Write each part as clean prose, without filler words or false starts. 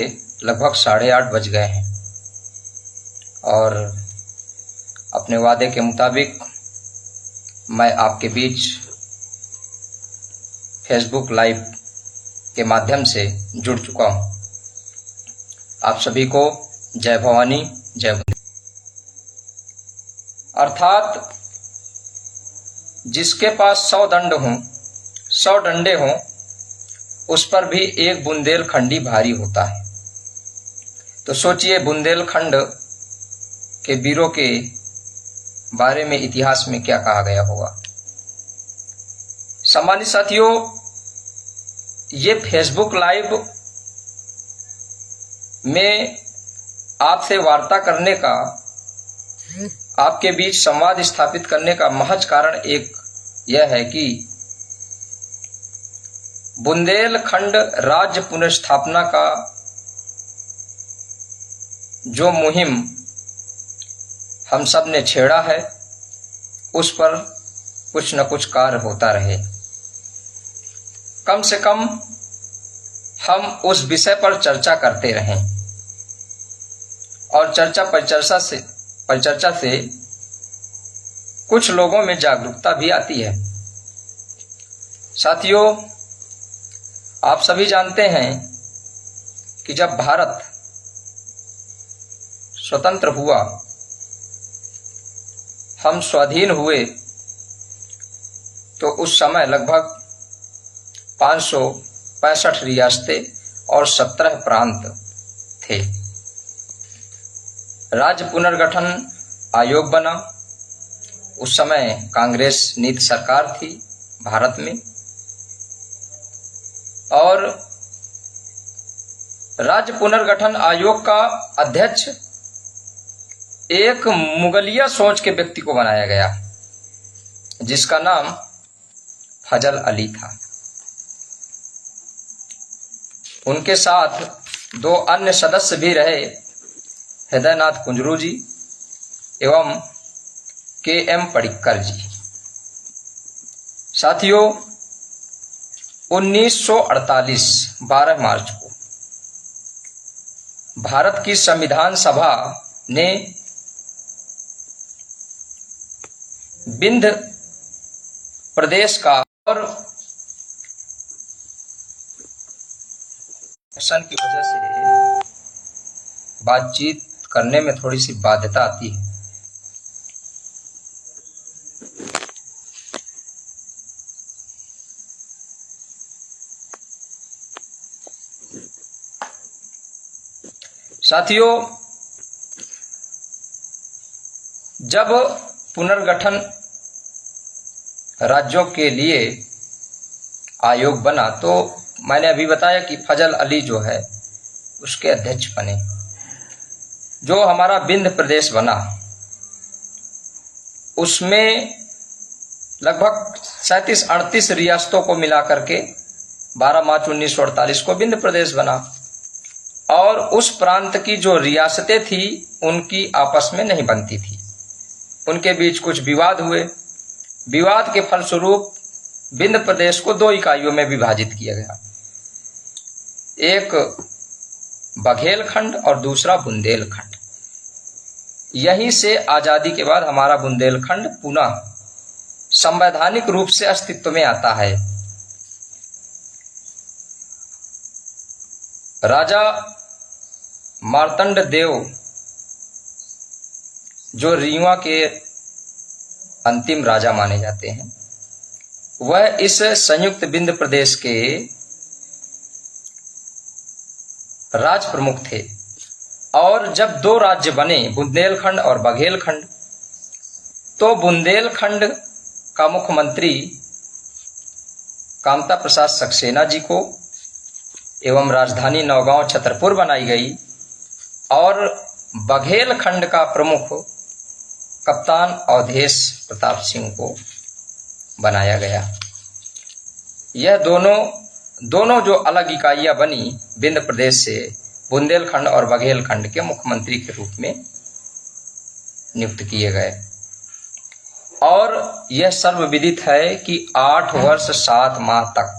लगभग 8:30 बज गए हैं और अपने वादे के मुताबिक मैं आपके बीच फेसबुक लाइव के माध्यम से जुड़ चुका हूं। आप सभी को जय भवानी, जय वंदे। अर्थात जिसके पास 100 दंड हों, 100 डंडे हों, उस पर भी एक बुंदेलखंडी भारी होता है। तो सोचिए बुंदेलखंड के वीरों के बारे में इतिहास में क्या कहा गया होगा। सम्मानित साथियों, ये फेसबुक लाइव में आपसे वार्ता करने का, आपके बीच संवाद स्थापित करने का महज कारण एक यह है कि बुंदेलखंड राज्य पुनर्स्थापना का जो मुहिम हम सब ने छेड़ा है, उस पर कुछ न कुछ कार्य होता रहे। कम से कम हम उस विषय पर चर्चा करते रहें और परिचर्चा से कुछ लोगों में जागरूकता भी आती है। साथियों, आप सभी जानते हैं कि जब भारत स्वतंत्र हुआ, हम स्वाधीन हुए, तो उस समय लगभग 565 रियासतें और 17 प्रांत थे। राज्य पुनर्गठन आयोग बना। उस समय कांग्रेस नीति सरकार थी भारत में, और राज्य पुनर्गठन आयोग का अध्यक्ष एक मुगलिया सोच के व्यक्ति को बनाया गया, जिसका नाम फजल अली था। उनके साथ 2 अन्य सदस्य भी रहे, हृदयनाथ कुंजरू जी एवं के.एम. पडिक्कर जी। साथियों, 1948 12 मार्च को भारत की संविधान सभा ने विंध्य प्रदेश का, और की वजह से बातचीत करने में थोड़ी सी बाध्यता आती है। साथियों, जब पुनर्गठन राज्यों के लिए आयोग बना, तो मैंने अभी बताया कि फजल अली जो है उसके अध्यक्ष बने। जो हमारा विंध्य प्रदेश बना, उसमें लगभग 37-38 रियासतों को मिलाकर के 12 मार्च 1948 को विंध्य प्रदेश बना। और उस प्रांत की जो रियासतें थी, उनकी आपस में नहीं बनती थी, उनके बीच कुछ विवाद हुए। विवाद के फलस्वरूप विंध्य प्रदेश को 2 इकाइयों में विभाजित किया गया, एक बघेलखंड और दूसरा बुंदेलखंड। यहीं से आजादी के बाद हमारा बुंदेलखंड पुनः संवैधानिक रूप से अस्तित्व में आता है। राजा मार्तंड देव, जो रीवा के अंतिम राजा माने जाते हैं, वह इस संयुक्त विंध्य प्रदेश के राज प्रमुख थे। और जब 2 राज्य बने, बुंदेलखंड और बघेलखंड, तो बुंदेलखंड का मुख्यमंत्री कामता प्रसाद सक्सेना जी को एवं राजधानी नौगांव छतरपुर बनाई गई, और बघेलखंड का प्रमुख कप्तान अवधेश प्रताप सिंह को बनाया गया। यह दोनों जो अलग इकाइयां बनी विंध्य प्रदेश से, बुंदेलखंड और बघेलखंड के मुख्यमंत्री के रूप में नियुक्त किए गए। और यह सर्वविदित है कि 8 वर्ष 7 माह तक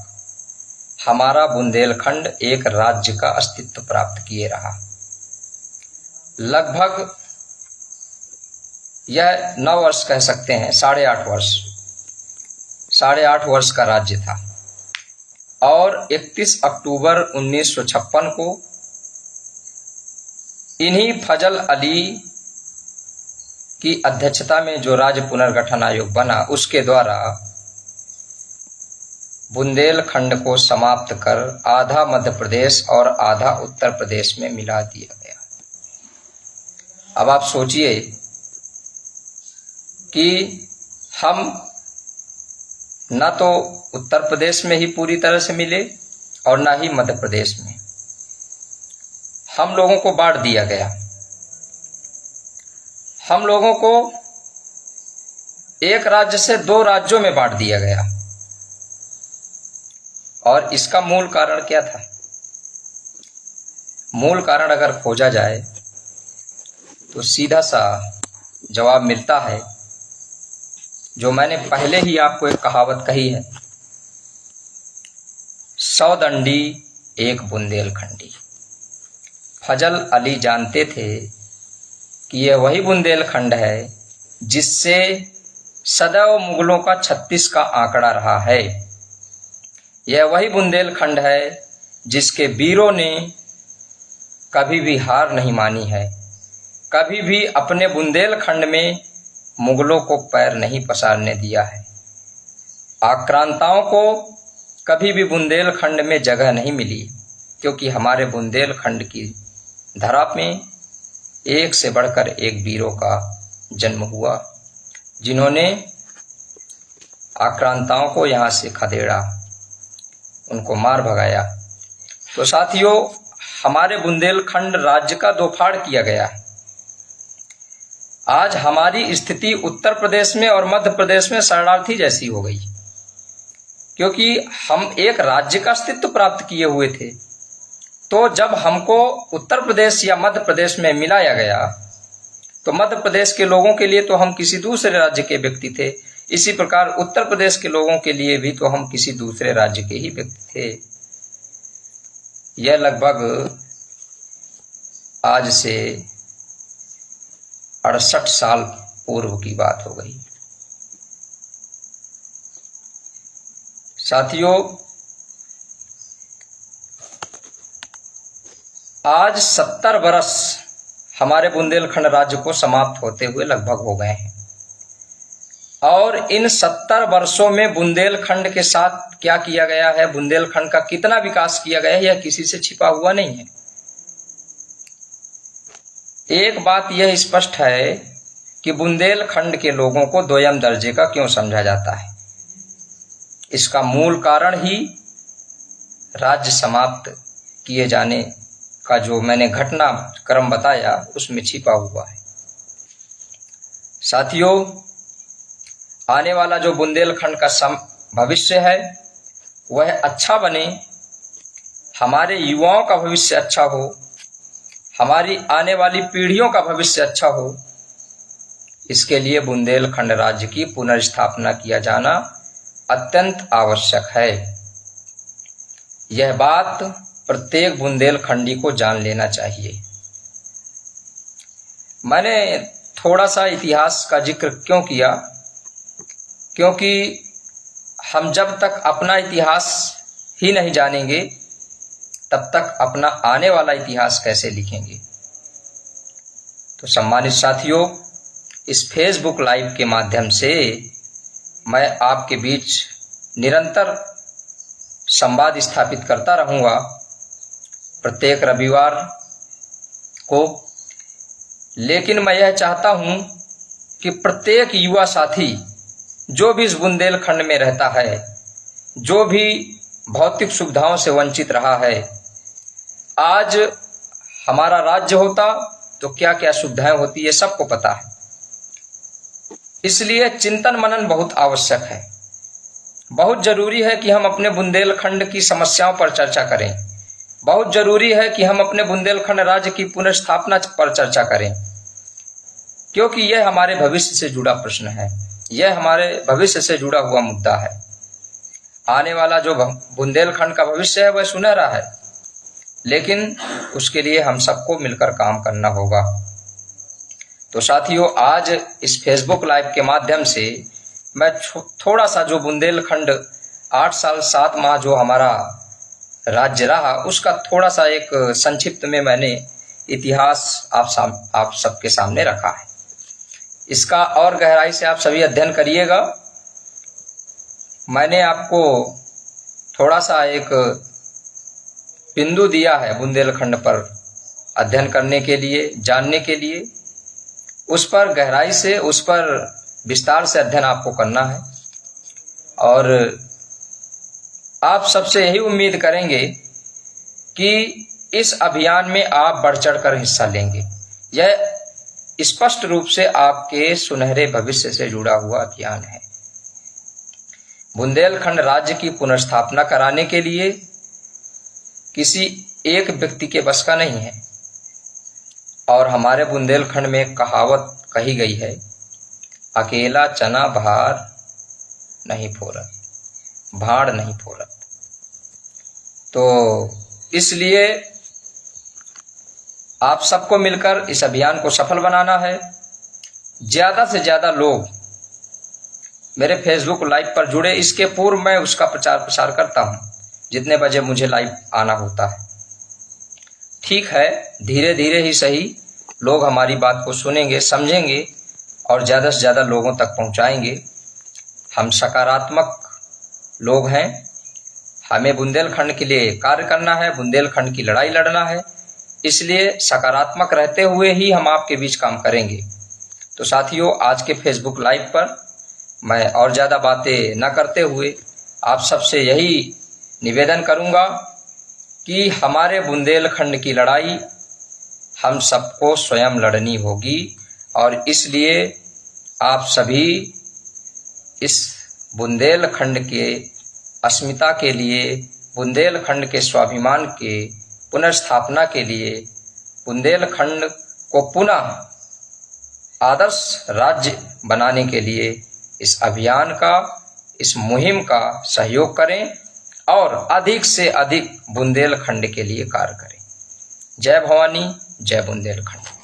हमारा बुंदेलखंड एक राज्य का अस्तित्व प्राप्त किए रहा। लगभग यह 9 वर्ष कह सकते हैं, 8.5 वर्ष का राज्य था। और 31 अक्टूबर 1956 को इन्हीं फजल अली की अध्यक्षता में जो राज्य पुनर्गठन आयोग बना, उसके द्वारा बुंदेलखंड को समाप्त कर आधा मध्य प्रदेश और आधा उत्तर प्रदेश में मिला दिया गया। अब आप सोचिए कि हम न तो उत्तर प्रदेश में ही पूरी तरह से मिले और न ही मध्य प्रदेश में, हम लोगों को बांट दिया गया। हम लोगों को एक राज्य से 2 राज्यों में बांट दिया गया। और इसका मूल कारण क्या था? मूल कारण अगर खोजा जाए तो सीधा सा जवाब मिलता है, जो मैंने पहले ही आपको एक कहावत कही है, 100 दंडी एक बुंदेलखंडी। फजल अली जानते थे कि यह वही बुंदेलखंड है जिससे सदैव मुगलों का 36 का आंकड़ा रहा है। यह वही बुंदेलखंड है जिसके वीरों ने कभी भी हार नहीं मानी है, कभी भी अपने बुंदेलखंड में मुगलों को पैर नहीं पसारने दिया है। आक्रांताओं को कभी भी बुंदेलखंड में जगह नहीं मिली, क्योंकि हमारे बुंदेलखंड की धरा में एक से बढ़कर एक वीरों का जन्म हुआ, जिन्होंने आक्रांताओं को यहाँ से खदेड़ा, उनको मार भगाया। तो साथियों, हमारे बुंदेलखंड राज्य का 2 फाड़ किया गया है। आज हमारी स्थिति उत्तर प्रदेश में और मध्य प्रदेश में शरणार्थी जैसी हो गई, क्योंकि हम एक राज्य का अस्तित्व प्राप्त किए हुए थे। तो जब हमको उत्तर प्रदेश या मध्य प्रदेश में मिलाया गया, तो मध्य प्रदेश के लोगों के लिए तो हम किसी दूसरे राज्य के व्यक्ति थे, इसी प्रकार उत्तर प्रदेश के लोगों के लिए भी तो हम किसी दूसरे राज्य के ही व्यक्ति थे। यह लगभग आज से 68 साल पूर्व की बात हो गई। साथियों, आज 70 वर्ष हमारे बुंदेलखंड राज्य को समाप्त होते हुए लगभग हो गए हैं। और इन 70 वर्षों में बुंदेलखंड के साथ क्या किया गया है, बुंदेलखंड का कितना विकास किया गया है, यह किसी से छिपा हुआ नहीं है। एक बात यह स्पष्ट है कि बुंदेलखंड के लोगों को 2ym दर्जे का क्यों समझा जाता है। इसका मूल कारण ही राज्य समाप्त किए जाने का जो मैंने घटनाक्रम बताया, उसमें छिपा हुआ है। साथियों, आने वाला जो बुंदेलखंड का भविष्य है वह अच्छा बने, हमारे युवाओं का भविष्य अच्छा हो, हमारी आने वाली पीढ़ियों का भविष्य अच्छा हो, इसके लिए बुंदेलखंड राज्य की पुनर्स्थापना किया जाना अत्यंत आवश्यक है। यह बात प्रत्येक बुंदेलखंडी को जान लेना चाहिए। मैंने थोड़ा सा इतिहास का जिक्र क्यों किया, क्योंकि हम जब तक अपना इतिहास ही नहीं जानेंगे, तब तक अपना आने वाला इतिहास कैसे लिखेंगे। तो सम्मानित साथियों, इस फेसबुक लाइव के माध्यम से मैं आपके बीच निरंतर संवाद स्थापित करता रहूंगा, प्रत्येक रविवार को। लेकिन मैं यह चाहता हूं कि प्रत्येक युवा साथी जो भी इस बुंदेलखंड में रहता है, जो भी भौतिक सुविधाओं से वंचित रहा है, आज हमारा राज्य होता तो क्या क्या सुविधाएं होती, ये सबको पता है। इसलिए चिंतन मनन बहुत आवश्यक है। बहुत जरूरी है कि हम अपने बुंदेलखंड की समस्याओं पर चर्चा करें। बहुत जरूरी है कि हम अपने बुंदेलखंड राज्य की पुनर्स्थापना पर चर्चा करें, क्योंकि यह हमारे भविष्य से जुड़ा प्रश्न है, यह हमारे भविष्य से जुड़ा हुआ मुद्दा है। आने वाला जो बुंदेलखंड का भविष्य है वह सुनहरा है, लेकिन उसके लिए हम सबको मिलकर काम करना होगा। तो साथियों, आज इस फेसबुक लाइव के माध्यम से मैं थोड़ा सा जो बुंदेलखंड 8 साल 7 माह जो हमारा राज्य रहा उसका थोड़ा सा एक संक्षिप्त में मैंने इतिहास आप सबके सामने रखा है। इसका और गहराई से आप सभी अध्ययन करिएगा। मैंने आपको थोड़ा सा एक बिंदु दिया है बुंदेलखंड पर अध्ययन करने के लिए, जानने के लिए। उस पर गहराई से, उस पर विस्तार से अध्ययन आपको करना है और आप सबसे यही उम्मीद करेंगे कि इस अभियान में आप बढ़ चढ़कर हिस्सा लेंगे। यह स्पष्ट रूप से आपके सुनहरे भविष्य से जुड़ा हुआ अभियान है। बुंदेलखंड राज्य की पुनर्स्थापना कराने के लिए किसी एक व्यक्ति के बस का नहीं है। और हमारे बुंदेलखंड में एक कहावत कही गई है, अकेला चना भार नहीं फोरत, भाड़ नहीं फोरत। तो इसलिए आप सबको मिलकर इस अभियान को सफल बनाना है। ज्यादा से ज्यादा लोग मेरे फेसबुक लाइव पर जुड़े। इसके पूर्व मैं उसका प्रचार प्रसार करता हूं, जितने बजे मुझे लाइव आना होता है। ठीक है, धीरे धीरे ही सही लोग हमारी बात को सुनेंगे, समझेंगे और ज्यादा से ज्यादा लोगों तक पहुंचाएंगे। हम सकारात्मक लोग हैं, हमें बुंदेलखंड के लिए कार्य करना है, बुंदेलखंड की लड़ाई लड़ना है। इसलिए सकारात्मक रहते हुए ही हम आपके बीच काम करेंगे। तो साथियों, आज के फेसबुक लाइव पर मैं और ज़्यादा बातें न करते हुए आप सबसे यही निवेदन करूंगा कि हमारे बुंदेलखंड की लड़ाई हम सबको स्वयं लड़नी होगी। और इसलिए आप सभी इस बुंदेलखंड के अस्मिता के लिए, बुंदेलखंड के स्वाभिमान के पुनर्स्थापना के लिए, बुंदेलखंड को पुनः आदर्श राज्य बनाने के लिए इस अभियान का, इस मुहिम का सहयोग करें और अधिक से अधिक बुंदेलखंड के लिए कार्य करें। जय भवानी, जय बुंदेलखंड।